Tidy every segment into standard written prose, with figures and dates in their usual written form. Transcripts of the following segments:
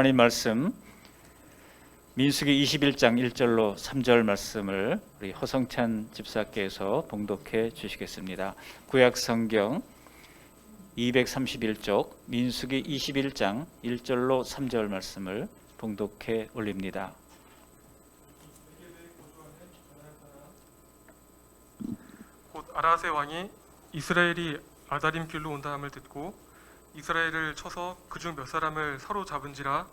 하나님 말씀 민수기 21장 1절로 3절 말씀을 우리 허성찬 집사께서 봉독해 주시겠습니다. 구약 성경 231쪽 민수기 21장 1절로 3절 말씀을 봉독해 올립니다. 곧 아라세 왕이 이스라엘이 아다림 길로 온다함을 듣고 이스라엘을 쳐서 그중 몇 사람을 사로잡은지라.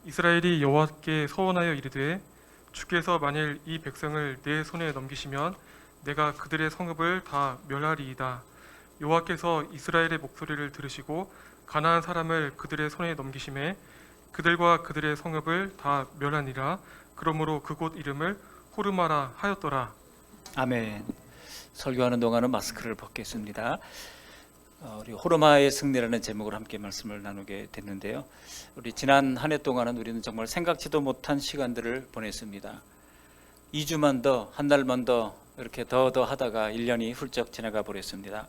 이스라엘이 여호와께 서원하여 이르되 주께서 만일 이 백성을 내 손에 넘기시면 내가 그들의 성읍을 다 멸하리이다. 여호와께서 이스라엘의 목소리를 들으시고 가나안 사람을 그들의 손에 넘기심에 그들과 그들의 성읍을 다 멸하니라. 그러므로 그곳 이름을 호르마라 하였더라. 아멘. 설교하는 동안은 마스크를 벗겠습니다. 우리 호르마의 승리라는 제목으로 함께 말씀을 나누게 됐는데요. 우리 지난 한 해 동안은 우리는 정말 생각지도 못한 시간들을 보냈습니다. 2주만 더, 한 달만 더 이렇게 더 하다가 1년이 훌쩍 지나가 버렸습니다.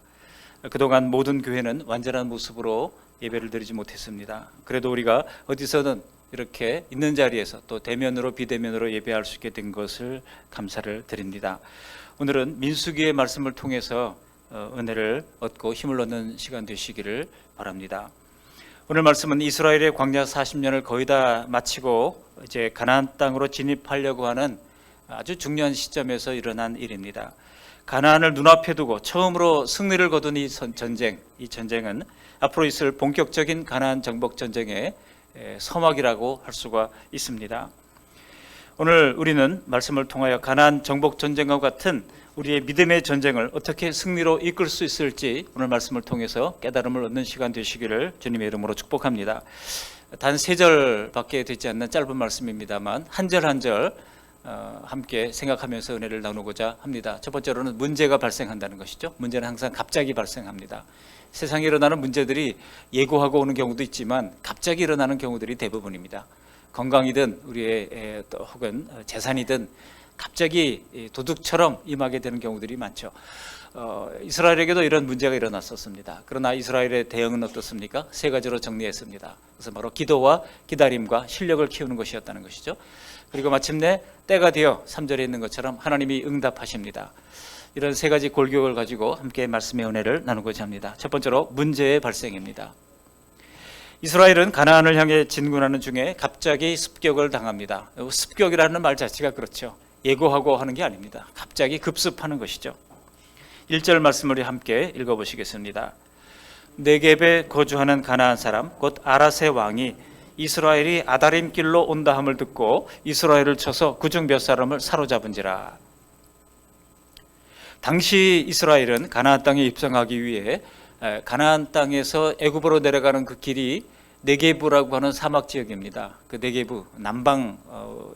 그동안 모든 교회는 완전한 모습으로 예배를 드리지 못했습니다. 그래도 우리가 어디서든 이렇게 있는 자리에서 또 대면으로 비대면으로 예배할 수 있게 된 것을 감사를 드립니다. 오늘은 민수기의 말씀을 통해서 은혜를 얻고 힘을 얻는 시간 되시기를 바랍니다. 오늘 말씀은 이스라엘의 광야 40년을 거의 다 마치고 이제 가나안 땅으로 진입하려고 하는 아주 중요한 시점에서 일어난 일입니다. 가나안을 눈앞에 두고 처음으로 승리를 거둔 이 전쟁은 앞으로 있을 본격적인 가나안 정복 전쟁의 서막이라고 할 수가 있습니다. 오늘 우리는 말씀을 통하여 가나안 정복 전쟁과 같은 우리의 믿음의 전쟁을 어떻게 승리로 이끌 수 있을지 오늘 말씀을 통해서 깨달음을 얻는 시간 되시기를 주님의 이름으로 축복합니다. 단 3절밖에 되지 않는 짧은 말씀입니다만 한 절 한 절 함께 생각하면서 은혜를 나누고자 합니다. 첫 번째로는 문제가 발생한다는 것이죠. 문제는 항상 갑자기 발생합니다. 세상에 일어나는 문제들이 예고하고 오는 경우도 있지만 갑자기 일어나는 경우들이 대부분입니다. 건강이든 우리의 혹은 재산이든 갑자기 도둑처럼 임하게 되는 경우들이 많죠. 이스라엘에게도 이런 문제가 일어났었습니다. 그러나 이스라엘의 대응은 어떻습니까? 3가지로 정리했습니다. 그래서 바로 기도와 기다림과 실력을 키우는 것이었다는 것이죠. 그리고 마침내 때가 되어 3절에 있는 것처럼 하나님이 응답하십니다. 이런 3가지 골격을 가지고 함께 말씀의 은혜를 나누고자 합니다. 첫 번째로 문제의 발생입니다. 이스라엘은 가나안을 향해 진군하는 중에 갑자기 습격을 당합니다. 습격이라는 말 자체가 그렇죠. 예고하고 하는 게 아닙니다. 갑자기 급습하는 것이죠. 1절 말씀을 함께 읽어보시겠습니다. 네겝에 거주하는 가나안 사람 곧 아라세 왕이 이스라엘이 아다림 길로 온다함을 듣고 이스라엘을 쳐서 그중 몇 사람을 사로잡은지라. 당시 이스라엘은 가나안 땅에 입성하기 위해 가나안 땅에서 애굽으로 내려가는 그 길이 네게부라고 하는 사막 지역입니다. 그 네게부 남방,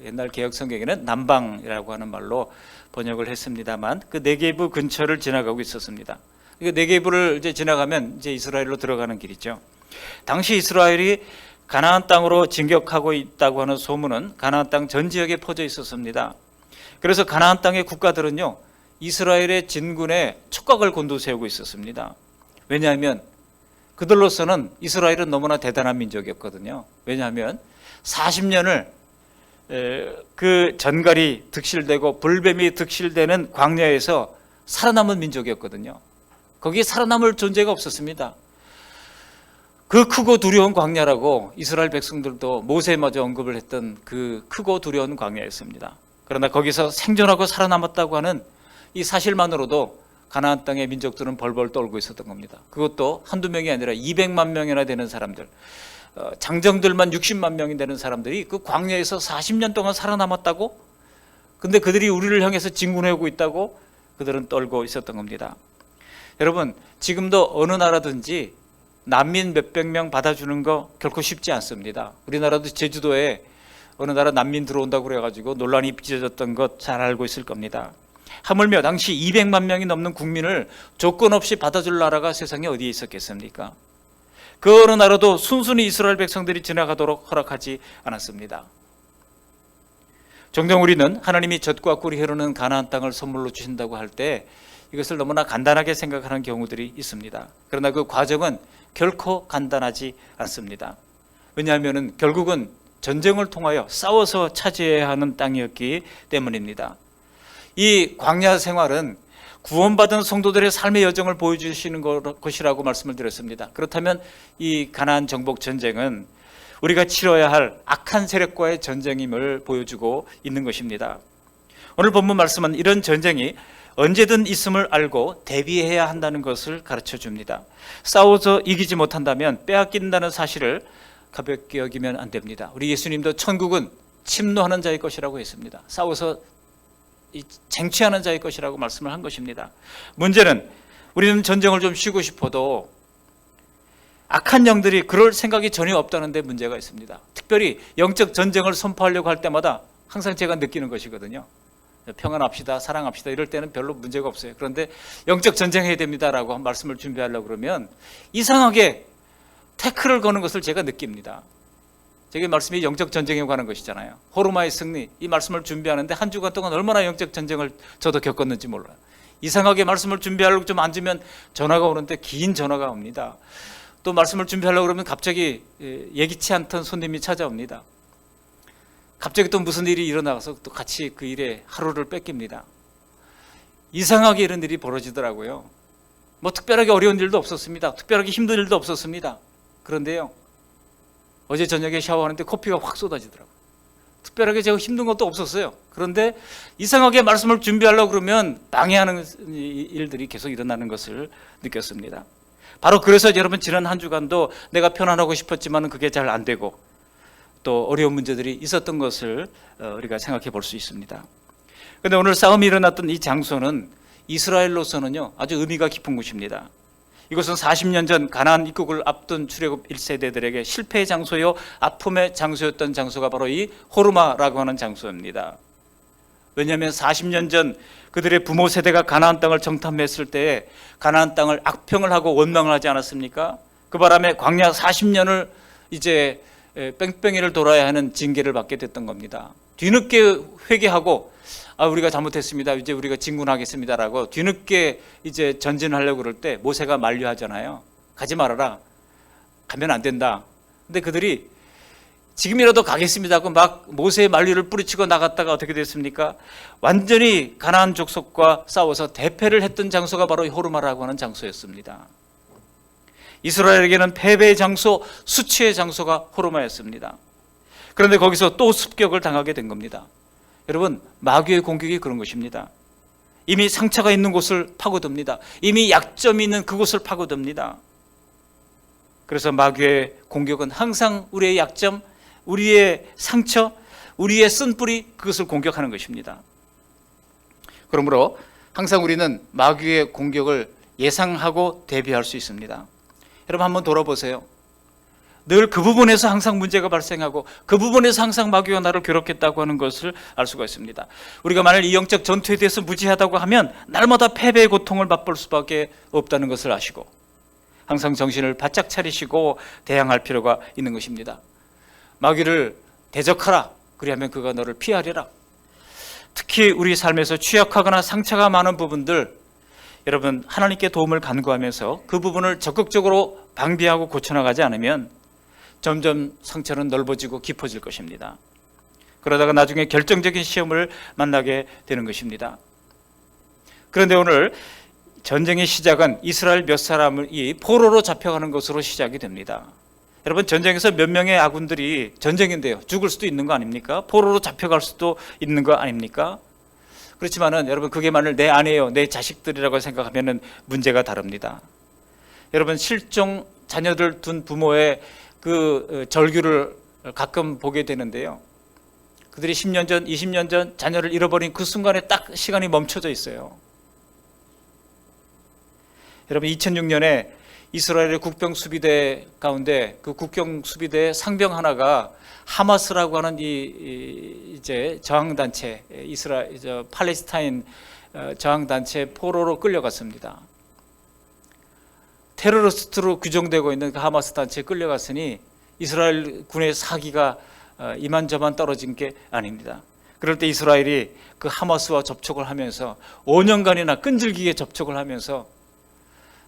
옛날 개혁 성경에는 남방이라고 하는 말로 번역을 했습니다만 그 네게부 근처를 지나가고 있었습니다. 그 네게부를 이제 지나가면 이제 이스라엘로 들어가는 길이죠. 당시 이스라엘이 가나안 땅으로 진격하고 있다고 하는 소문은 가나안 땅 전 지역에 퍼져 있었습니다. 그래서 가나안 땅의 국가들은요 이스라엘의 진군에 촉각을 곤두세우고 있었습니다. 왜냐하면 그들로서는 이스라엘은 너무나 대단한 민족이었거든요. 왜냐하면 40년을 그 전갈이 득실되고 불뱀이 득실되는 광야에서 살아남은 민족이었거든요. 거기에 살아남을 존재가 없었습니다. 그 크고 두려운 광야라고 이스라엘 백성들도 모세마저 언급을 했던 그 크고 두려운 광야였습니다. 그러나 거기서 생존하고 살아남았다고 하는 이 사실만으로도 가나안 땅의 민족들은 벌벌 떨고 있었던 겁니다. 그것도 한두 명이 아니라 200만 명이나 되는 사람들, 장정들만 60만 명이 되는 사람들이 그 광야에서 40년 동안 살아남았다고? 근데 그들이 우리를 향해서 진군하고 있다고 그들은 떨고 있었던 겁니다. 여러분, 지금도 어느 나라든지 난민 몇백 명 받아주는 거 결코 쉽지 않습니다. 우리나라도 제주도에 어느 나라 난민 들어온다고 그래가지고 논란이 빚어졌던 것 잘 알고 있을 겁니다. 하물며 당시 200만 명이 넘는 국민을 조건 없이 받아줄 나라가 세상에 어디에 있었겠습니까? 그 어느 나라도 순순히 이스라엘 백성들이 지나가도록 허락하지 않았습니다. 종종 우리는 하나님이 젖과 꿀이 흐르는 가나안 땅을 선물로 주신다고 할 때 이것을 너무나 간단하게 생각하는 경우들이 있습니다. 그러나 그 과정은 결코 간단하지 않습니다. 왜냐하면 결국은 전쟁을 통하여 싸워서 차지해야 하는 땅이었기 때문입니다. 이 광야 생활은 구원받은 성도들의 삶의 여정을 보여주시는 것이라고 말씀을 드렸습니다. 그렇다면 이 가나안 정복 전쟁은 우리가 치러야 할 악한 세력과의 전쟁임을 보여주고 있는 것입니다. 오늘 본문 말씀은 이런 전쟁이 언제든 있음을 알고 대비해야 한다는 것을 가르쳐 줍니다. 싸워서 이기지 못한다면 빼앗긴다는 사실을 가볍게 여기면 안 됩니다. 우리 예수님도 천국은 침노하는 자의 것이라고 했습니다. 싸워서 쟁취하는 자의 것이라고 말씀을 한 것입니다. 문제는 우리는 전쟁을 좀 쉬고 싶어도 악한 영들이 그럴 생각이 전혀 없다는 데 문제가 있습니다. 특별히 영적 전쟁을 선포하려고 할 때마다 항상 제가 느끼는 것이거든요. 평안합시다, 사랑합시다 이럴 때는 별로 문제가 없어요. 그런데 영적 전쟁해야 됩니다라고 말씀을 준비하려고 그러면 이상하게 태클을 거는 것을 제가 느낍니다. 제게 말씀이 영적 전쟁에 관한 것이잖아요. 호르마의 승리, 이 말씀을 준비하는데 한 주간 동안 얼마나 영적 전쟁을 저도 겪었는지 몰라요. 이상하게 말씀을 준비하려고 좀 앉으면 전화가 오는데 긴 전화가 옵니다. 또 말씀을 준비하려고 그러면 갑자기 예기치 않던 손님이 찾아옵니다. 갑자기 또 무슨 일이 일어나서 또 같이 그 일에 하루를 뺏깁니다. 이상하게 이런 일이 벌어지더라고요. 뭐 특별하게 어려운 일도 없었습니다. 특별하게 힘든 일도 없었습니다. 그런데요, 어제 저녁에 샤워하는데 코피가 확 쏟아지더라고요. 특별하게 제가 힘든 것도 없었어요. 그런데 이상하게 말씀을 준비하려고 그러면 방해하는 일들이 계속 일어나는 것을 느꼈습니다. 바로 그래서 여러분 지난 한 주간도 내가 편안하고 싶었지만 그게 잘 안 되고 또 어려운 문제들이 있었던 것을 우리가 생각해 볼 수 있습니다. 그런데 오늘 싸움이 일어났던 이 장소는 이스라엘로서는요 아주 의미가 깊은 곳입니다. 이것은 40년 전 가나안 입국을 앞둔 출애굽 1세대들에게 실패의 장소요 아픔의 장소였던 장소가 바로 이 호르마라고 하는 장소입니다. 왜냐하면 40년 전 그들의 부모 세대가 가나안 땅을 정탐했을 때에 가나안 땅을 악평을 하고 원망을 하지 않았습니까? 그 바람에 광야 40년을 이제 뺑뺑이를 돌아야 하는 징계를 받게 됐던 겁니다. 뒤늦게 회개하고 우리가 잘못했습니다. 이제 우리가 진군하겠습니다라고 뒤늦게 이제 전진하려고 그럴 때 모세가 만류하잖아요. 가지 말아라. 가면 안 된다. 근데 그들이 지금이라도 가겠습니다 하고 막 모세의 만류를 뿌리치고 나갔다가 어떻게 됐습니까? 완전히 가나안 족속과 싸워서 대패를 했던 장소가 바로 호르마라고 하는 장소였습니다. 이스라엘에게는 패배의 장소, 수치의 장소가 호르마였습니다. 그런데 거기서 또 습격을 당하게 된 겁니다. 여러분, 마귀의 공격이 그런 것입니다. 이미 상처가 있는 곳을 파고듭니다. 이미 약점이 있는 그곳을 파고듭니다. 그래서 마귀의 공격은 항상 우리의 약점, 우리의 상처, 우리의 쓴뿌리, 그것을 공격하는 것입니다. 그러므로 항상 우리는 마귀의 공격을 예상하고 대비할 수 있습니다. 여러분 한번 돌아보세요. 늘 그 부분에서 항상 문제가 발생하고 그 부분에서 항상 마귀가 나를 괴롭혔다고 하는 것을 알 수가 있습니다. 우리가 만일 이 영적 전투에 대해서 무지하다고 하면 날마다 패배의 고통을 맛볼 수밖에 없다는 것을 아시고 항상 정신을 바짝 차리시고 대항할 필요가 있는 것입니다. 마귀를 대적하라. 그리하면 그가 너를 피하리라. 특히 우리 삶에서 취약하거나 상처가 많은 부분들, 여러분 하나님께 도움을 간구하면서 그 부분을 적극적으로 방비하고 고쳐나가지 않으면 점점 상처는 넓어지고 깊어질 것입니다. 그러다가 나중에 결정적인 시험을 만나게 되는 것입니다. 그런데 오늘 전쟁의 시작은 이스라엘 몇 사람이 포로로 잡혀가는 것으로 시작이 됩니다. 여러분 전쟁에서 몇 명의 아군들이, 전쟁인데요, 죽을 수도 있는 거 아닙니까? 포로로 잡혀갈 수도 있는 거 아닙니까? 그렇지만은 여러분 그게 만일 내 아내요, 내 자식들이라고 생각하면은 문제가 다릅니다. 여러분 실종 자녀들 둔 부모의 그 절규를 가끔 보게 되는데요. 그들이 10년 전, 20년 전 자녀를 잃어버린 그 순간에 딱 시간이 멈춰져 있어요. 여러분 2006년에 이스라엘의 국경 수비대 가운데 그 국경 수비대 상병 하나가 하마스라고 하는 이제 저항 단체, 팔레스타인 저항 단체 포로로 끌려갔습니다. 테러리스트로 규정되고 있는 그 하마스 단체에 끌려갔으니 이스라엘 군의 사기가 이만저만 떨어진 게 아닙니다. 그럴 때 이스라엘이 그 하마스와 접촉을 하면서 5년간이나 끈질기게 접촉을 하면서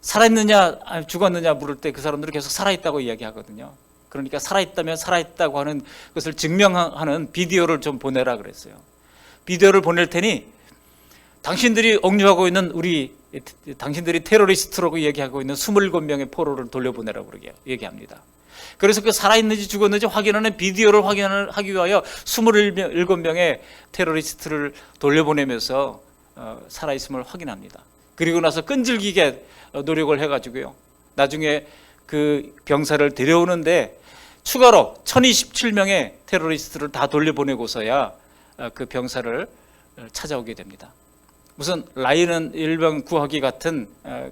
살아있느냐 죽었느냐 물을 때 그 사람들이 계속 살아있다고 이야기하거든요. 그러니까 살아있다면 살아있다고 하는 것을 증명하는 비디오를 좀 보내라 그랬어요. 비디오를 보낼 테니 당신들이 억류하고 있는 당신들이 테러리스트라고 얘기하고 있는 27명의 포로를 돌려보내라고 얘기합니다. 그래서 그 살아있는지 죽었는지 확인하는 비디오를 확인하기 위하여 27명의 테러리스트를 돌려보내면서 살아있음을 확인합니다. 그리고 나서 끈질기게 노력을 해가지고요. 나중에 그 병사를 데려오는데 추가로 1027명의 테러리스트를 다 돌려보내고서야 그 병사를 찾아오게 됩니다. 무슨 라이언 일병 구하기 같은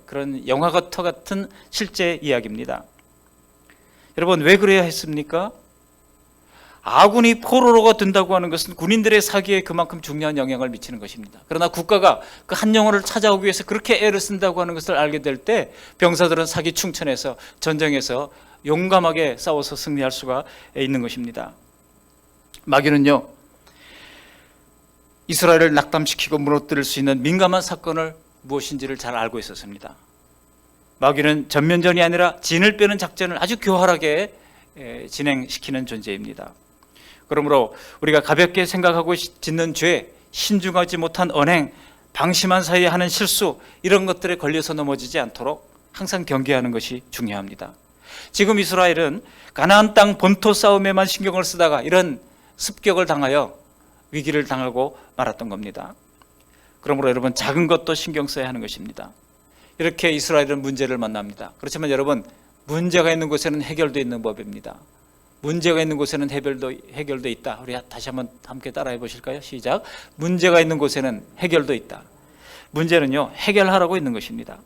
그런 영화과터 같은 실제 이야기입니다. 여러분, 왜 그래야 했습니까? 아군이 포로로가 된다고 하는 것은 군인들의 사기에 그만큼 중요한 영향을 미치는 것입니다. 그러나 국가가 그 한 영혼을 찾아오기 위해서 그렇게 애를 쓴다고 하는 것을 알게 될 때 병사들은 사기 충천해서 전쟁에서 용감하게 싸워서 승리할 수가 있는 것입니다. 마귀는요, 이스라엘을 낙담시키고 무너뜨릴 수 있는 민감한 사건을 무엇인지를 잘 알고 있었습니다. 마귀는 전면전이 아니라 진을 빼는 작전을 아주 교활하게 진행시키는 존재입니다. 그러므로 우리가 가볍게 생각하고 짓는 죄, 신중하지 못한 언행, 방심한 사이에 하는 실수, 이런 것들에 걸려서 넘어지지 않도록 항상 경계하는 것이 중요합니다. 지금 이스라엘은 가나안 땅 본토 싸움에만 신경을 쓰다가 이런 습격을 당하여 위기를 당하고 말았던 겁니다. 그러므로 여러분, 작은 것도 신경 써야 하는 것입니다. 이렇게 이스라엘은 문제를 만납니다. 그렇지만 여러분, 문제가 있는 곳에는 해결도 있는 법입니다. 문제가 있는 곳에는 해결도 있다. 우리 다시 한번 함께 따라해 보실까요? 시작. 문제가 있는 곳에는 해결도 있다. 문제는요, 해결하라고 있는 것입니다.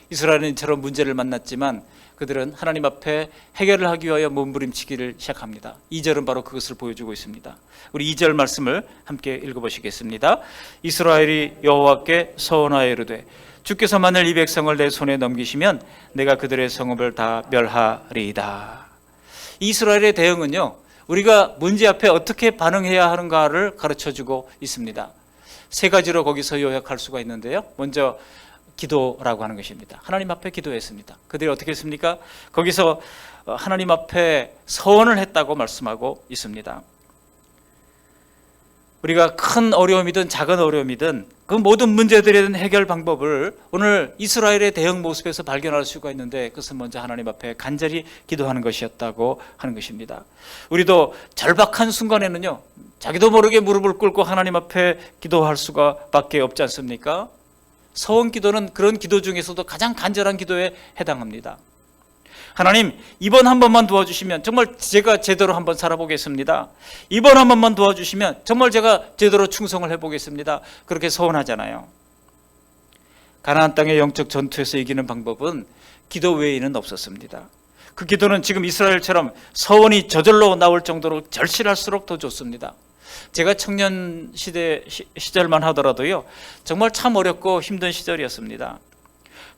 이스라엘은 이처럼 문제를 만났지만 그들은 하나님 앞에 해결을 하기 위하여 몸부림치기를 시작합니다. 2절은 바로 그것을 보여주고 있습니다. 우리 2절 말씀을 함께 읽어보시겠습니다. 이스라엘이 여호와께 서원하여 이르되 주께서 만일 이 백성을 내 손에 넘기시면 내가 그들의 성읍을 다 멸하리이다. 이스라엘의 대응은요, 우리가 문제 앞에 어떻게 반응해야 하는가를 가르쳐주고 있습니다. 세 가지로 거기서 요약할 수가 있는데요. 먼저 기도라고 하는 것입니다. 하나님 앞에 기도했습니다. 그들이 어떻게 했습니까? 거기서 하나님 앞에 서원을 했다고 말씀하고 있습니다. 우리가 큰 어려움이든 작은 어려움이든 그 모든 문제들에 대한 해결 방법을 오늘 이스라엘의 대응 모습에서 발견할 수가 있는데, 그것은 먼저 하나님 앞에 간절히 기도하는 것이었다고 하는 것입니다. 우리도 절박한 순간에는요, 자기도 모르게 무릎을 꿇고 하나님 앞에 기도할 수가 밖에 없지 않습니까? 서원 기도는 그런 기도 중에서도 가장 간절한 기도에 해당합니다. 하나님, 이번 한 번만 도와주시면 정말 제가 제대로 한번 살아보겠습니다. 이번 한 번만 도와주시면 정말 제가 제대로 충성을 해보겠습니다. 그렇게 서원하잖아요. 가나안 땅의 영적 전투에서 이기는 방법은 기도 외에는 없었습니다. 그 기도는 지금 이스라엘처럼 서원이 저절로 나올 정도로 절실할수록 더 좋습니다. 제가 청년 시절만 하더라도요, 정말 참 어렵고 힘든 시절이었습니다.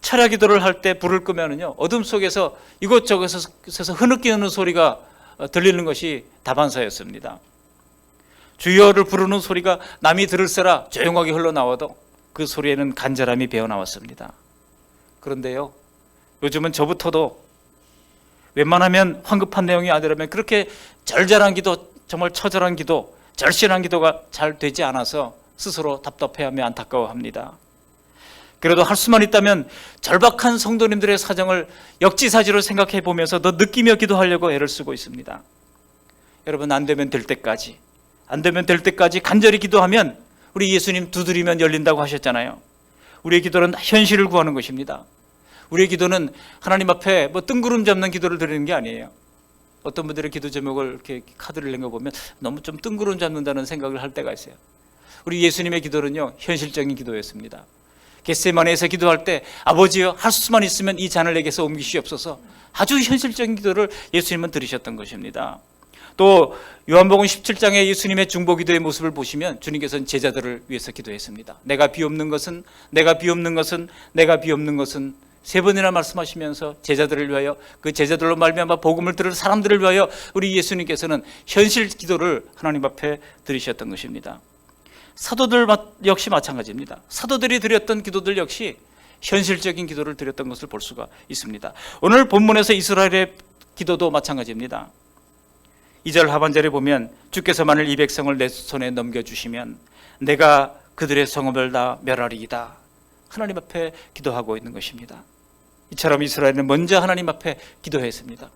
철야 기도를 할 때 불을 끄면은요, 어둠 속에서 이곳저곳에서 흐느끼는 소리가 들리는 것이 다반사였습니다. 주여를 부르는 소리가 남이 들을세라 조용하게 흘러나와도 그 소리에는 간절함이 배어나왔습니다. 그런데요, 요즘은 저부터도 웬만하면 황급한 내용이 아니라면 그렇게 절절한 기도, 정말 처절한 기도, 절실한 기도가 잘 되지 않아서 스스로 답답해하며 안타까워합니다. 그래도 할 수만 있다면 절박한 성도님들의 사정을 역지사지로 생각해 보면서 더 느끼며 기도하려고 애를 쓰고 있습니다. 여러분, 안 되면 될 때까지 간절히 기도하면 우리 예수님 두드리면 열린다고 하셨잖아요. 우리의 기도는 현실을 구하는 것입니다. 우리의 기도는 하나님 앞에 뜬구름 잡는 기도를 드리는 게 아니에요. 어떤 분들의 기도 제목을 이렇게 카드를 낸 거 보면 너무 좀 뜬구름 잡는다는 생각을 할 때가 있어요. 우리 예수님의 기도는요, 현실적인 기도였습니다. 겟세마네에서 기도할 때 아버지여, 할 수만 있으면 이 잔을 내게서 옮기시옵소서, 아주 현실적인 기도를 예수님은 들으셨던 것입니다. 또 요한복음 17장의 예수님의 중보기도의 모습을 보시면 주님께서는 제자들을 위해서 기도했습니다. 내가 비옵는 것은 세 번이나 말씀하시면서 제자들을 위하여, 그 제자들로 말미암아 복음을 들을 사람들을 위하여 우리 예수님께서는 현실 기도를 하나님 앞에 드리셨던 것입니다. 사도들 역시 마찬가지입니다. 사도들이 드렸던 기도들 역시 현실적인 기도를 드렸던 것을 볼 수가 있습니다. 오늘 본문에서 이스라엘의 기도도 마찬가지입니다. 2절 하반절에 보면 주께서 만일 이 백성을 내 손에 넘겨주시면 내가 그들의 성읍을 다 멸하리이다. 하나님 앞에 기도하고 있는 것입니다. 이처럼 이스라엘은 먼저 하나님 앞에 기도했습니다.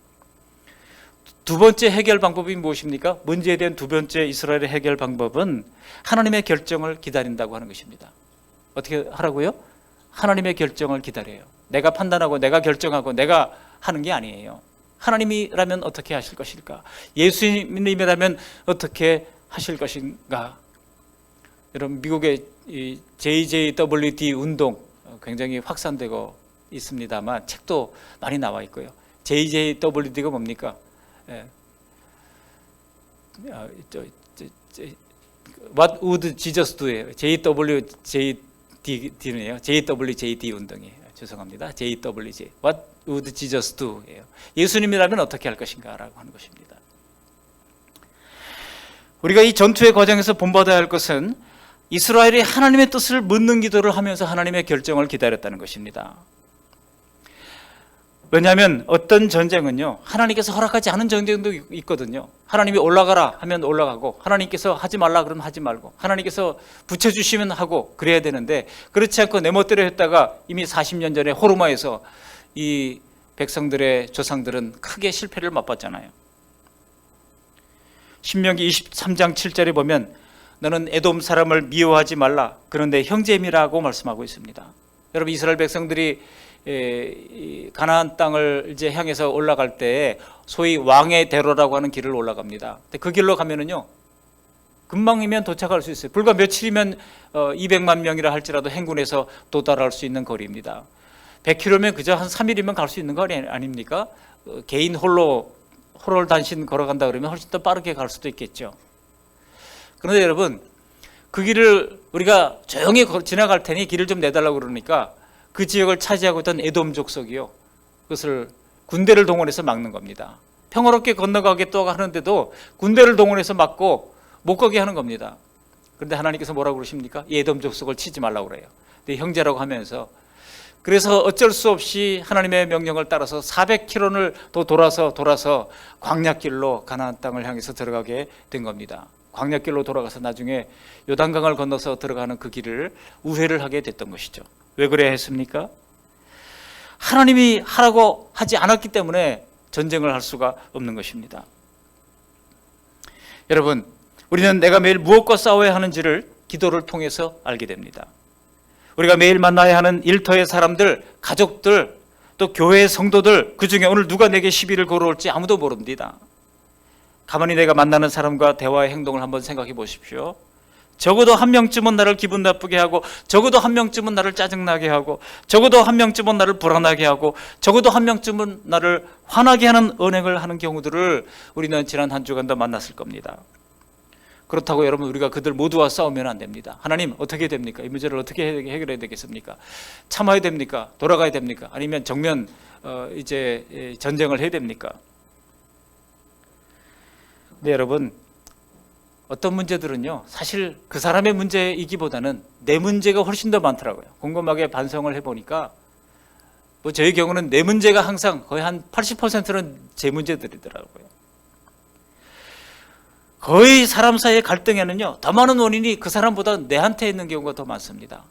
두 번째 해결 방법이 무엇입니까? 문제에 대한 두 번째 이스라엘의 해결 방법은 하나님의 결정을 기다린다고 하는 것입니다. 어떻게 하라고요? 하나님의 결정을 기다려요. 내가 판단하고 내가 결정하고 내가 하는 게 아니에요. 하나님이라면 어떻게 하실 것일까? 예수님이라면 어떻게 하실 것인가? 여러분, 미국의 이 JJWD 운동 굉장히 확산되고 있습니다만 책도 많이 나와 있고요. JJWD가 뭡니까? What would Jesus do예요. JWJD네요. JWJD 운동이에요. 죄송합니다. JWJ. What would Jesus do예요. 예수님이라면 어떻게 할 것인가라고 하는 것입니다. 우리가 이 전투의 과정에서 본받아야 할 것은 이스라엘이 하나님의 뜻을 묻는 기도를 하면서 하나님의 결정을 기다렸다는 것입니다. 왜냐하면 어떤 전쟁은요, 하나님께서 허락하지 않은 전쟁도 있거든요. 하나님이 올라가라 하면 올라가고, 하나님께서 하지 말라 그러면 하지 말고, 하나님께서 붙여주시면 하고 그래야 되는데, 그렇지 않고 내 멋대로 했다가 이미 40년 전에 호르마에서 이 백성들의 조상들은 크게 실패를 맛봤잖아요. 신명기 23장 7절에 보면 너는 에돔 사람을 미워하지 말라, 그는 내 형제임이라고 말씀하고 있습니다. 여러분, 이스라엘 백성들이 가나안 땅을 이제 향해서 올라갈 때 소위 왕의 대로라고 하는 길을 올라갑니다. 근데 그 길로 가면은요, 금방이면 도착할 수 있어요. 불과 며칠이면 200만 명이라 할지라도 행군해서 도달할 수 있는 거리입니다. 100km면 그저 한 3일이면 갈 수 있는 거 아닙니까? 개인 홀로 단신 걸어간다 그러면 훨씬 더 빠르게 갈 수도 있겠죠. 그런데 여러분, 그 길을 우리가 조용히 지나갈 테니 길을 좀 내달라고 그러니까 그 지역을 차지하고 있던 에돔 족속이요, 그것을 군대를 동원해서 막는 겁니다. 평화롭게 건너가겠다고 하는데도 군대를 동원해서 막고 못 가게 하는 겁니다. 그런데 하나님께서 뭐라고 그러십니까? 이 에돔 족속을 치지 말라고 그래요. 내 형제라고 하면서. 그래서 어쩔 수 없이 하나님의 명령을 따라서 400km를 더 돌아서 광야길로 가나안 땅을 향해서 들어가게 된 겁니다. 광야길로 돌아가서 나중에 요단강을 건너서 들어가는 그 길을 우회를 하게 됐던 것이죠. 왜 그래야 했습니까? 하나님이 하라고 하지 않았기 때문에 전쟁을 할 수가 없는 것입니다. 여러분, 우리는 내가 매일 무엇과 싸워야 하는지를 기도를 통해서 알게 됩니다. 우리가 매일 만나야 하는 일터의 사람들, 가족들, 또 교회의 성도들, 그 중에 오늘 누가 내게 시비를 걸어올지 아무도 모릅니다. 가만히 내가 만나는 사람과 대화의 행동을 한번 생각해 보십시오. 적어도 한 명쯤은 나를 기분 나쁘게 하고, 적어도 한 명쯤은 나를 짜증나게 하고, 적어도 한 명쯤은 나를 불안하게 하고, 적어도 한 명쯤은 나를 화나게 하는 언행을 하는 경우들을 우리는 지난 한 주간도 만났을 겁니다. 그렇다고 여러분, 우리가 그들 모두와 싸우면 안 됩니다. 하나님, 어떻게 됩니까? 이 문제를 어떻게 해결해야 되겠습니까? 참아야 됩니까? 돌아가야 됩니까? 아니면 정면 이제 전쟁을 해야 됩니까? 네, 여러분, 어떤 문제들은요, 사실 그 사람의 문제이기보다는 내 문제가 훨씬 더 많더라고요. 곰곰하게 반성을 해보니까 뭐 저희 경우는 내 문제가 항상 거의 한 80%는 제 문제들이더라고요. 거의 사람 사이의 갈등에는요, 더 많은 원인이 그 사람보다 내한테 있는 경우가 더 많습니다.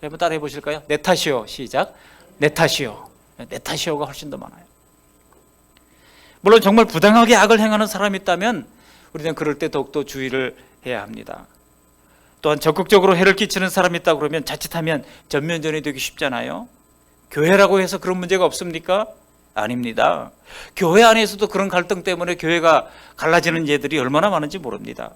한번 따라해 보실까요? 내 탓이요. 시작. 내 탓이요. 내 탓이요가 훨씬 더 많아요. 물론 정말 부당하게 악을 행하는 사람이 있다면 우리는 그럴 때 더욱더 주의를 해야 합니다. 또한 적극적으로 해를 끼치는 사람이 있다고 그러면 자칫하면 전면전이 되기 쉽잖아요. 교회라고 해서 그런 문제가 없습니까? 아닙니다. 교회 안에서도 그런 갈등 때문에 교회가 갈라지는 예들이 얼마나 많은지 모릅니다.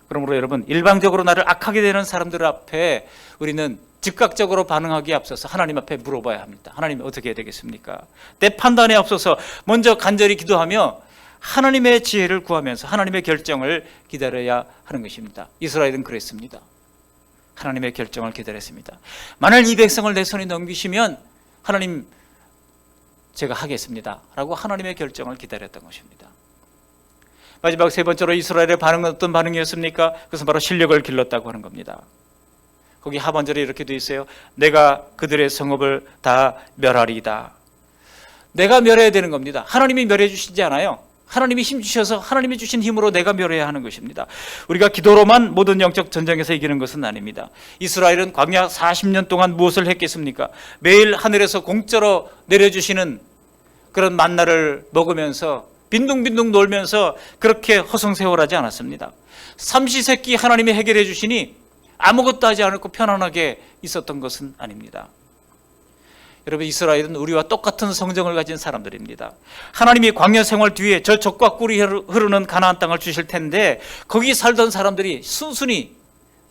그러므로 여러분, 일방적으로 나를 악하게 되는 사람들 앞에 우리는 즉각적으로 반응하기에 앞서서 하나님 앞에 물어봐야 합니다. 하나님, 어떻게 해야 되겠습니까? 내 판단에 앞서서 먼저 간절히 기도하며 하나님의 지혜를 구하면서 하나님의 결정을 기다려야 하는 것입니다. 이스라엘은 그랬습니다. 하나님의 결정을 기다렸습니다. 만일 이 백성을 내 손에 넘기시면 하나님, 제가 하겠습니다 라고 하나님의 결정을 기다렸던 것입니다. 마지막 세 번째로 이스라엘의 반응은 어떤 반응이었습니까? 그것은 바로 실력을 길렀다고 하는 겁니다. 거기 하반절에 이렇게 되어 있어요. 내가 그들의 성읍을 다 멸하리이다. 내가 멸해야 되는 겁니다. 하나님이 멸해 주시지 않아요. 하나님이 힘 주셔서 하나님이 주신 힘으로 내가 멸해야 하는 것입니다. 우리가 기도로만 모든 영적 전쟁에서 이기는 것은 아닙니다. 이스라엘은 광야 40년 동안 무엇을 했겠습니까? 매일 하늘에서 공짜로 내려주시는 그런 만나를 먹으면서 빈둥빈둥 놀면서 그렇게 허송세월하지 않았습니다. 삼시세끼 하나님이 해결해 주시니 아무것도 하지 않고 편안하게 있었던 것은 아닙니다. 여러분, 이스라엘은 우리와 똑같은 성정을 가진 사람들입니다. 하나님이 광야 생활 뒤에 저 젖과 꿀이 흐르는 가나안 땅을 주실 텐데 거기 살던 사람들이 순순히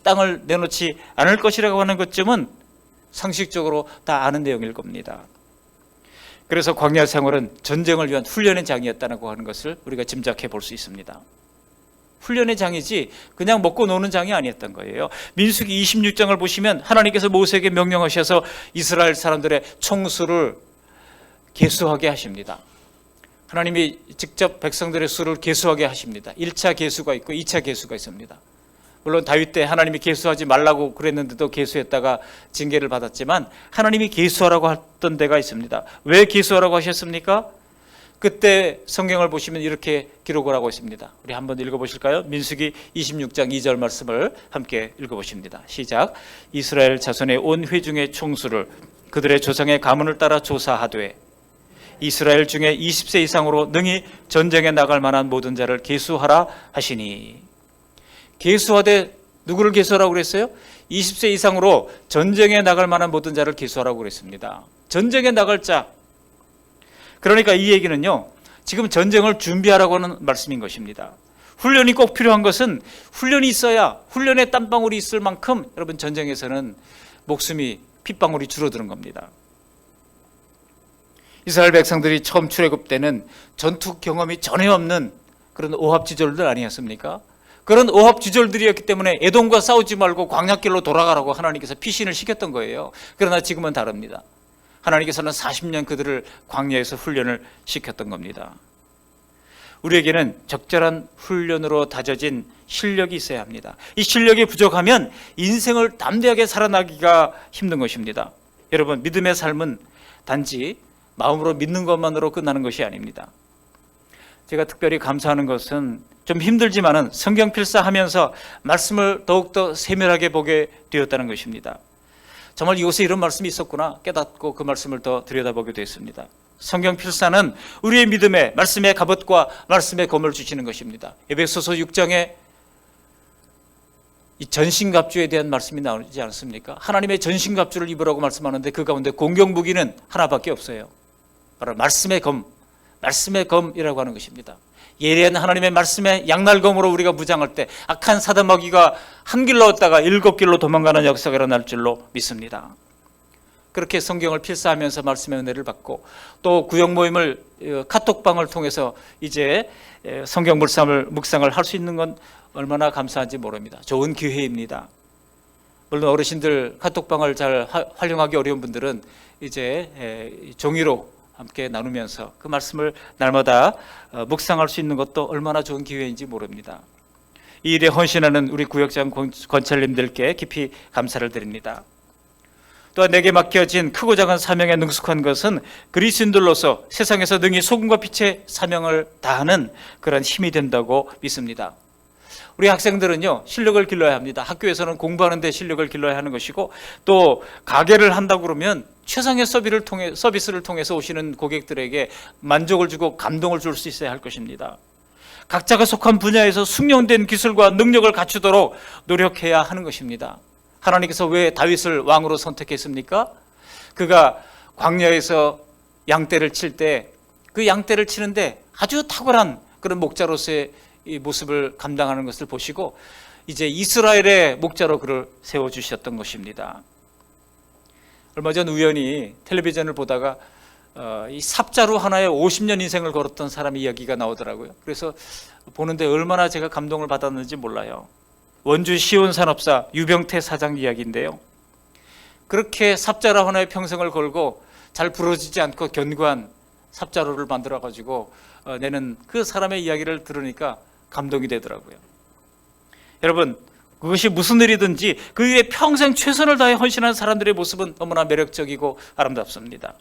땅을 내놓지 않을 것이라고 하는 것쯤은 상식적으로 다 아는 내용일 겁니다. 그래서 광야 생활은 전쟁을 위한 훈련의 장이었다고 하는 것을 우리가 짐작해 볼 수 있습니다. 훈련의 장이지 그냥 먹고 노는 장이 아니었던 거예요. 민수기 26장을 보시면 하나님께서 모세에게 명령하셔서 이스라엘 사람들의 총수를 계수하게 하십니다. 하나님이 직접 백성들의 수를 계수하게 하십니다. 1차 계수가 있고 2차 계수가 있습니다. 물론 다윗 때 하나님이 계수하지 말라고 그랬는데도 계수했다가 징계를 받았지만 하나님이 계수하라고 했던 데가 있습니다. 왜 계수하라고 하셨습니까? 그때 성경을 보시면 이렇게 기록을 하고 있습니다. 우리 한번 읽어보실까요? 민수기 26장 2절 말씀을 함께 읽어보십니다. 시작. 이스라엘 자손의 온 회중의 총수를 그들의 조상의 가문을 따라 조사하되 이스라엘 중에 20세 이상으로 능히 전쟁에 나갈 만한 모든 자를 계수하라 하시니. 계수하되 누구를 계수하라고 그랬어요? 20세 이상으로 전쟁에 나갈 만한 모든 자를 계수하라고 그랬습니다. 전쟁에 나갈 자. 그러니까 이 얘기는요, 지금 전쟁을 준비하라고 하는 말씀인 것입니다. 훈련이 꼭 필요한 것은 훈련이 있어야, 훈련에 땀방울이 있을 만큼 여러분 전쟁에서는 목숨이 핏방울이 줄어드는 겁니다. 이스라엘 백성들이 처음 출애굽 때는 전투 경험이 전혀 없는 그런 오합지졸들 아니었습니까? 그런 오합지졸들이었기 때문에 에돔과 싸우지 말고 광야길로 돌아가라고 하나님께서 피신을 시켰던 거예요. 그러나 지금은 다릅니다. 하나님께서는 40년 그들을 광야에서 훈련을 시켰던 겁니다. 우리에게는 적절한 훈련으로 다져진 실력이 있어야 합니다. 이 실력이 부족하면 인생을 담대하게 살아나기가 힘든 것입니다. 여러분, 믿음의 삶은 단지 마음으로 믿는 것만으로 끝나는 것이 아닙니다. 제가 특별히 감사하는 것은 좀 힘들지만은 성경 필사하면서 말씀을 더욱더 세밀하게 보게 되었다는 것입니다. 정말 이곳에 이런 말씀이 있었구나 깨닫고 그 말씀을 더 들여다보게 됐습니다. 성경 필사는 우리의 믿음에 말씀의 갑옷과 말씀의 검을 주시는 것입니다. 에베소서 6장에 이 전신갑주에 대한 말씀이 나오지 않습니까? 하나님의 전신갑주를 입으라고 말씀하는데 그 가운데 공격무기는 하나밖에 없어요. 바로 말씀의 검, 말씀의 검이라고 하는 것입니다. 예리한 하나님의 말씀의 양날검으로 우리가 무장할 때 악한 사단마귀가 한 길로 왔다가 7길로 도망가는 역사가 일어날 줄로 믿습니다. 그렇게 성경을 필사하면서 말씀의 은혜를 받고 또 구역 모임을 카톡방을 통해서 이제 성경 묵상을 할 수 있는 건 얼마나 감사한지 모릅니다. 좋은 기회입니다. 물론 어르신들 카톡방을 잘 활용하기 어려운 분들은 이제 종이로 함께 나누면서 그 말씀을 날마다 묵상할 수 있는 것도 얼마나 좋은 기회인지 모릅니다. 이 일에 헌신하는 우리 구역장 권찰님들께 깊이 감사를 드립니다. 또한 내게 맡겨진 크고 작은 사명에 능숙한 것은 그리스도인들로서 세상에서 능히 소금과 빛의 사명을 다하는 그런 힘이 된다고 믿습니다. 우리 학생들은요, 실력을 길러야 합니다. 학교에서는 공부하는 데 실력을 길러야 하는 것이고 또 가게를 한다고 그러면 최상의 서비스를 통해서 오시는 고객들에게 만족을 주고 감동을 줄 수 있어야 할 것입니다. 각자가 속한 분야에서 숙련된 기술과 능력을 갖추도록 노력해야 하는 것입니다. 하나님께서 왜 다윗을 왕으로 선택했습니까? 그가 광야에서 양떼를 칠 때 그 양떼를 치는데 아주 탁월한 그런 목자로서의 이 모습을 감당하는 것을 보시고 이제 이스라엘의 목자로 그를 세워주셨던 것입니다. 얼마 전 우연히 텔레비전을 보다가 이 삽자루 하나에 50년 인생을 걸었던 사람의 이야기가 나오더라고요. 그래서 보는데 얼마나 제가 감동을 받았는지 몰라요. 원주 시온산업사 유병태 사장 이야기인데요. 그렇게 삽자루 하나에 평생을 걸고 잘 부러지지 않고 견고한 삽자루를 만들어 가지고 내는 그 사람의 이야기를 들으니까 감동이 되더라고요. 여러분, 그것이 무슨 일이든지 그 일에 평생 최선을 다해 헌신하는 사람들의 모습은 너무나 매력적이고 아름답습니다.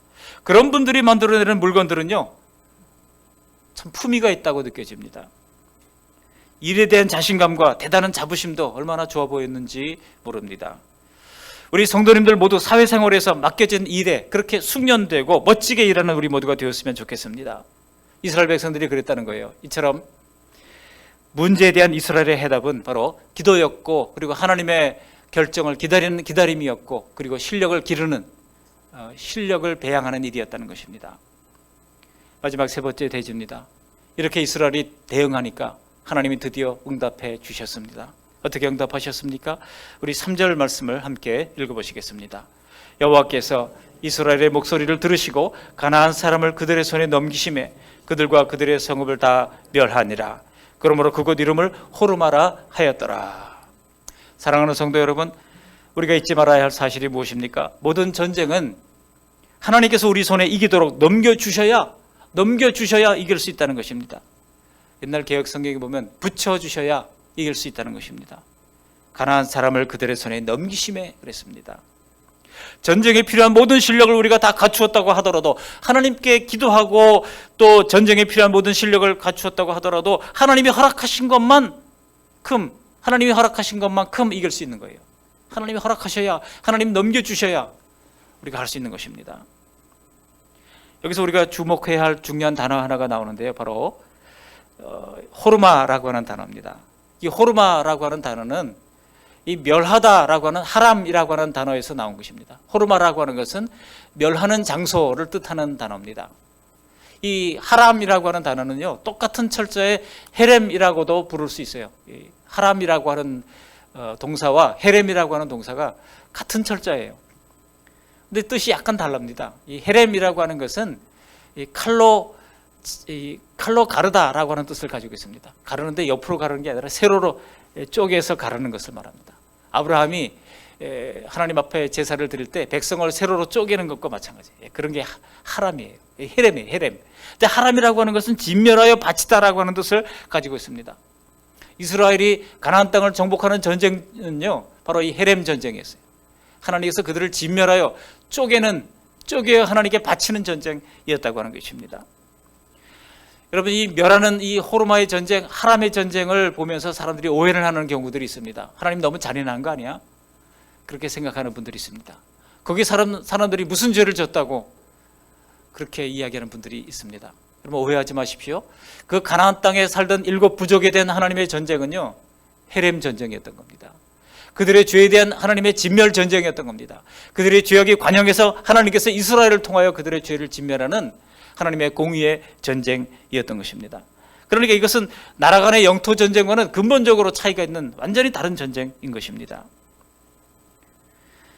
그런 분들이 만들어내는 물건들은요, 참 품위가 있다고 느껴집니다. 일에 대한 자신감과 대단한 자부심도 얼마나 좋아 보였는지 모릅니다. 우리 성도님들 모두 사회생활에서 맡겨진 일에 그렇게 숙련되고 멋지게 일하는 우리 모두가 되었으면 좋겠습니다. 이스라엘 백성들이 그랬다는 거예요. 이처럼 문제에 대한 이스라엘의 해답은 바로 기도였고, 그리고 하나님의 결정을 기다리는 기다림이었고, 그리고 실력을 기르는 실력을 배양하는 일이었다는 것입니다. 마지막 세 번째 대지입니다. 이렇게 이스라엘이 대응하니까 하나님이 드디어 응답해 주셨습니다. 어떻게 응답하셨습니까? 우리 3절 말씀을 함께 읽어보시겠습니다. 여호와께서 이스라엘의 목소리를 들으시고 가나안 사람을 그들의 손에 넘기심에 그들과 그들의 성읍을 다 멸하니라. 그러므로 그곳 이름을 호르마라 하였더라. 사랑하는 성도 여러분, 우리가 잊지 말아야 할 사실이 무엇입니까? 모든 전쟁은 하나님께서 우리 손에 이기도록 넘겨주셔야 이길 수 있다는 것입니다. 옛날 개혁 성경에 보면 붙여주셔야 이길 수 있다는 것입니다. 가나안 사람을 그들의 손에 넘기심에 그랬습니다. 전쟁에 필요한 모든 실력을 우리가 다 갖추었다고 하더라도, 하나님께 기도하고 또 전쟁에 필요한 모든 실력을 갖추었다고 하더라도 하나님이 허락하신 것만큼 이길 수 있는 거예요. 하나님이 허락하셔야, 하나님 넘겨주셔야 우리가 할 수 있는 것입니다. 여기서 우리가 주목해야 할 중요한 단어 하나가 나오는데요, 바로 호르마라고 하는 단어입니다. 이 호르마라고 하는 단어는 이 멸하다라고 하는 하람이라고 하는 단어에서 나온 것입니다. 호르마라고 하는 것은 멸하는 장소를 뜻하는 단어입니다. 이 하람이라고 하는 단어는요, 똑같은 철자에 헤렘이라고도 부를 수 있어요. 이 하람이라고 하는 동사와 헤렘이라고 하는 동사가 같은 철자예요. 근데 뜻이 약간 다릅니다. 이 헤렘이라고 하는 것은 이 칼로 가르다라고 하는 뜻을 가지고 있습니다. 가르는데 옆으로 가르는 게 아니라 세로로 쪼개서 가르는 것을 말합니다. 아브라함이 하나님 앞에 제사를 드릴 때 백성을 세로로 쪼개는 것과 마찬가지예요. 그런 게 하람이에요. 헤렘이에요. 헤렘. 근데 하람이라고 하는 것은 진멸하여 바치다라고 하는 뜻을 가지고 있습니다. 이스라엘이 가나안 땅을 정복하는 전쟁은요, 바로 이 헤렘 전쟁이었어요. 하나님께서 그들을 진멸하여 쪼개어 하나님께 바치는 전쟁이었다고 하는 것입니다. 여러분, 이 멸하는 이 호르마의 전쟁, 하람의 전쟁을 보면서 사람들이 오해를 하는 경우들이 있습니다. 하나님 너무 잔인한 거 아니야? 그렇게 생각하는 분들이 있습니다. 거기 사람들이 무슨 죄를 졌다고 그렇게 이야기하는 분들이 있습니다. 여러분, 오해하지 마십시오. 그 가나안 땅에 살던 7 부족에 대한 하나님의 전쟁은요, 헤렘 전쟁이었던 겁니다. 그들의 죄에 대한 하나님의 진멸 전쟁이었던 겁니다. 그들의 죄악이 관영해서 하나님께서 이스라엘을 통하여 그들의 죄를 진멸하는 하나님의 공의의 전쟁이었던 것입니다. 그러니까 이것은 나라 간의 영토 전쟁과는 근본적으로 차이가 있는 완전히 다른 전쟁인 것입니다.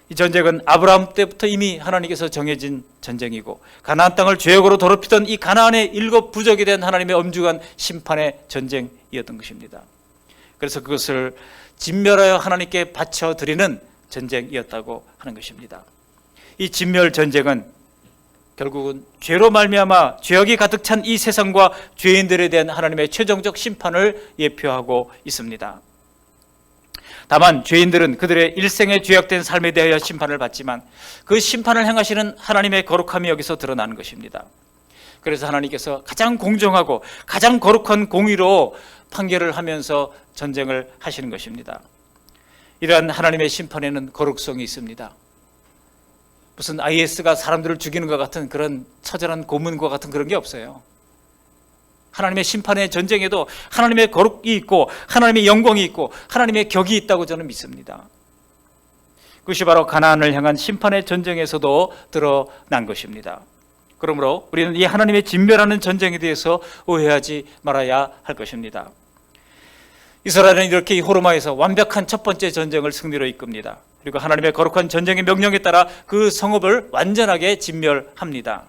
이 전쟁은 아브라함 때부터 이미 하나님께서 정해진 전쟁이고, 가나안 땅을 죄악으로 더럽히던 이 가나안의 7 부족에 대한 하나님의 엄중한 심판의 전쟁이었던 것입니다. 그래서 그것을 진멸하여 하나님께 바쳐드리는 전쟁이었다고 하는 것입니다. 이 진멸 전쟁은 결국은 죄로 말미암아 죄악이 가득 찬 이 세상과 죄인들에 대한 하나님의 최종적 심판을 예표하고 있습니다. 다만 죄인들은 그들의 일생의 죄악된 삶에 대하여 심판을 받지만 그 심판을 행하시는 하나님의 거룩함이 여기서 드러나는 것입니다. 그래서 하나님께서 가장 공정하고 가장 거룩한 공의로 판결을 하면서 전쟁을 하시는 것입니다. 이러한 하나님의 심판에는 거룩성이 있습니다. 무슨 IS가 사람들을 죽이는 것 같은 그런 처절한 고문과 같은 그런 게 없어요. 하나님의 심판의 전쟁에도 하나님의 거룩이 있고 하나님의 영광이 있고 하나님의 격이 있다고 저는 믿습니다. 그것이 바로 가나안을 향한 심판의 전쟁에서도 드러난 것입니다. 그러므로 우리는 이 하나님의 진멸하는 전쟁에 대해서 오해하지 말아야 할 것입니다. 이스라엘은 이렇게 이 호르마에서 완벽한 첫 번째 전쟁을 승리로 이끕니다. 그리고 하나님의 거룩한 전쟁의 명령에 따라 그 성읍을 완전하게 진멸합니다.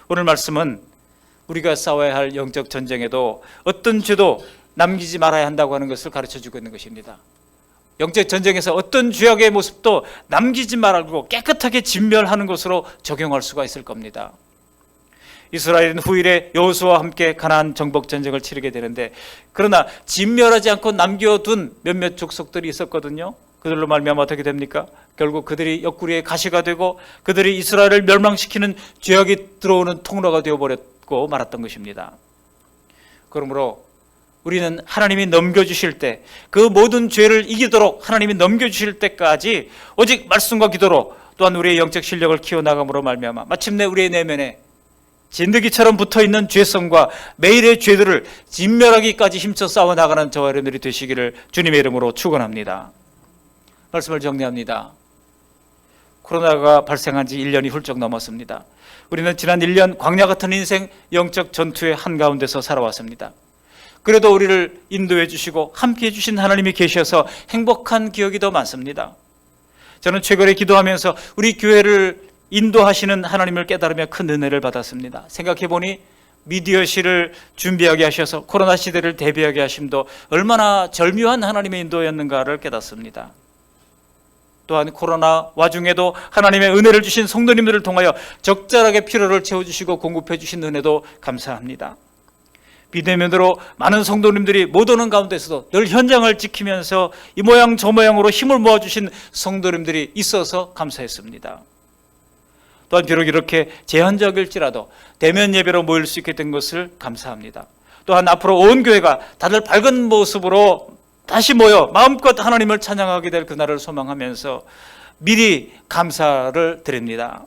오늘 말씀은 우리가 싸워야 할 영적 전쟁에도 어떤 죄도 남기지 말아야 한다고 하는 것을 가르쳐주고 있는 것입니다. 영적 전쟁에서 어떤 죄악의 모습도 남기지 말고 깨끗하게 진멸하는 것으로 적용할 수가 있을 겁니다. 이스라엘은 후일에 여호수아와 함께 가나안 정복 전쟁을 치르게 되는데, 그러나 진멸하지 않고 남겨둔 몇몇 족속들이 있었거든요. 그들로 말미암아 어떻게 됩니까? 결국 그들이 옆구리에 가시가 되고 그들이 이스라엘을 멸망시키는 죄악이 들어오는 통로가 되어버렸고 말았던 것입니다. 그러므로 우리는 하나님이 넘겨주실 때, 그 모든 죄를 이기도록 하나님이 넘겨주실 때까지 오직 말씀과 기도로, 또한 우리의 영적 실력을 키워나감으로 말미암아 마침내 우리의 내면에 진드기처럼 붙어있는 죄성과 매일의 죄들을 진멸하기까지 힘써 싸워나가는 저와 여러분들이 되시기를 주님의 이름으로 축원합니다. 말씀을 정리합니다. 코로나가 발생한 지 1년이 훌쩍 넘었습니다. 우리는 지난 1년 광야 같은 인생 영적 전투의 한가운데서 살아왔습니다. 그래도 우리를 인도해 주시고 함께해 주신 하나님이 계셔서 행복한 기억이 더 많습니다. 저는 최근에 기도하면서 우리 교회를 인도하시는 하나님을 깨달으며 큰 은혜를 받았습니다. 생각해보니 미디어실을 준비하게 하셔서 코로나 시대를 대비하게 하심도 얼마나 절묘한 하나님의 인도였는가를 깨닫습니다. 또한 코로나 와중에도 하나님의 은혜를 주신 성도님들을 통하여 적절하게 필요를 채워주시고 공급해 주신 은혜도 감사합니다. 비대면으로 많은 성도님들이 못 오는 가운데서도 늘 현장을 지키면서 이 모양 저 모양으로 힘을 모아주신 성도님들이 있어서 감사했습니다. 또한 비록 이렇게 제한적일지라도 대면 예배로 모일 수 있게 된 것을 감사합니다. 또한 앞으로 온 교회가 다들 밝은 모습으로 다시 모여 마음껏 하나님을 찬양하게 될 그날을 소망하면서 미리 감사를 드립니다.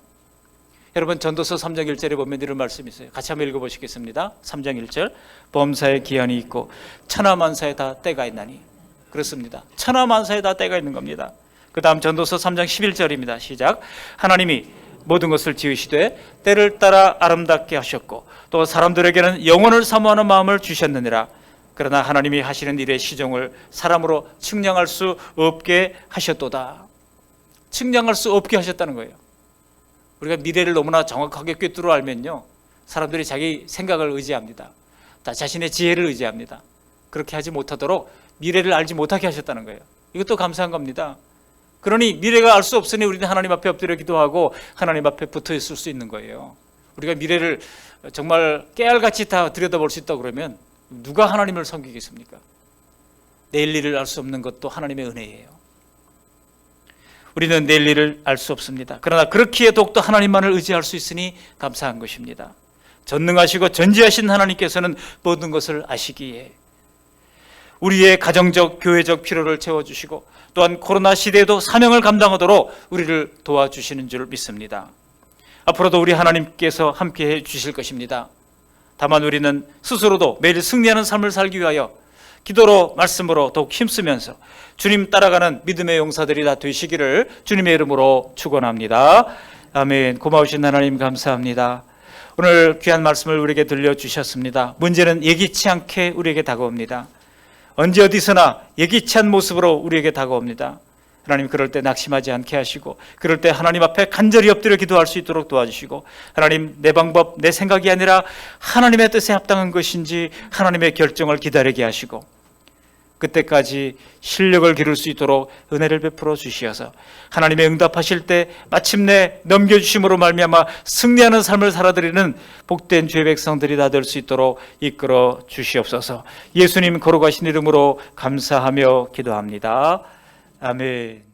여러분, 전도서 3장 1절에 보면 이런 말씀이 있어요. 같이 한번 읽어보시겠습니다. 3장 1절, 범사에 기한이 있고 천하만사에 다 때가 있나니. 그렇습니다. 천하만사에 다 때가 있는 겁니다. 그 다음 전도서 3장 11절입니다. 시작. 하나님이 모든 것을 지으시되 때를 따라 아름답게 하셨고 또 사람들에게는 영원을 사모하는 마음을 주셨느니라. 그러나 하나님이 하시는 일의 시종을 사람으로 측량할 수 없게 하셨도다. 측량할 수 없게 하셨다는 거예요. 우리가 미래를 너무나 정확하게 꿰뚫어 알면요, 사람들이 자기 생각을 의지합니다. 자신의 지혜를 의지합니다. 그렇게 하지 못하도록 미래를 알지 못하게 하셨다는 거예요. 이것도 감사한 겁니다. 그러니 미래가 알 수 없으니 우리는 하나님 앞에 엎드려 기도하고 하나님 앞에 붙어 있을 수 있는 거예요. 우리가 미래를 정말 깨알같이 다 들여다볼 수 있다고 그러면 누가 하나님을 섬기겠습니까? 내일 일을 알 수 없는 것도 하나님의 은혜예요. 우리는 내일 일을 알 수 없습니다. 그러나 그렇기에 더욱더 하나님만을 의지할 수 있으니 감사한 것입니다. 전능하시고 전지하신 하나님께서는 모든 것을 아시기에 우리의 가정적, 교회적 필요를 채워주시고 또한 코로나 시대에도 사명을 감당하도록 우리를 도와주시는 줄 믿습니다. 앞으로도 우리 하나님께서 함께해 주실 것입니다. 다만 우리는 스스로도 매일 승리하는 삶을 살기 위하여 기도로 말씀으로 더욱 힘쓰면서 주님 따라가는 믿음의 용사들이 다 되시기를 주님의 이름으로 축원합니다. 아멘. 고마우신 하나님 감사합니다. 오늘 귀한 말씀을 우리에게 들려주셨습니다. 문제는 예기치 않게 우리에게 다가옵니다. 언제 어디서나 예기치 않은 모습으로 우리에게 다가옵니다. 하나님, 그럴 때 낙심하지 않게 하시고 그럴 때 하나님 앞에 간절히 엎드려 기도할 수 있도록 도와주시고, 하나님, 내 방법, 내 생각이 아니라 하나님의 뜻에 합당한 것인지 하나님의 결정을 기다리게 하시고 그때까지 실력을 기를 수 있도록 은혜를 베풀어 주시어서 하나님의 응답하실 때 마침내 넘겨주심으로 말미암아 승리하는 삶을 살아드리는 복된 주의 백성들이 다 될 수 있도록 이끌어 주시옵소서. 예수님 거룩하신 이름으로 감사하며 기도합니다. 아멘.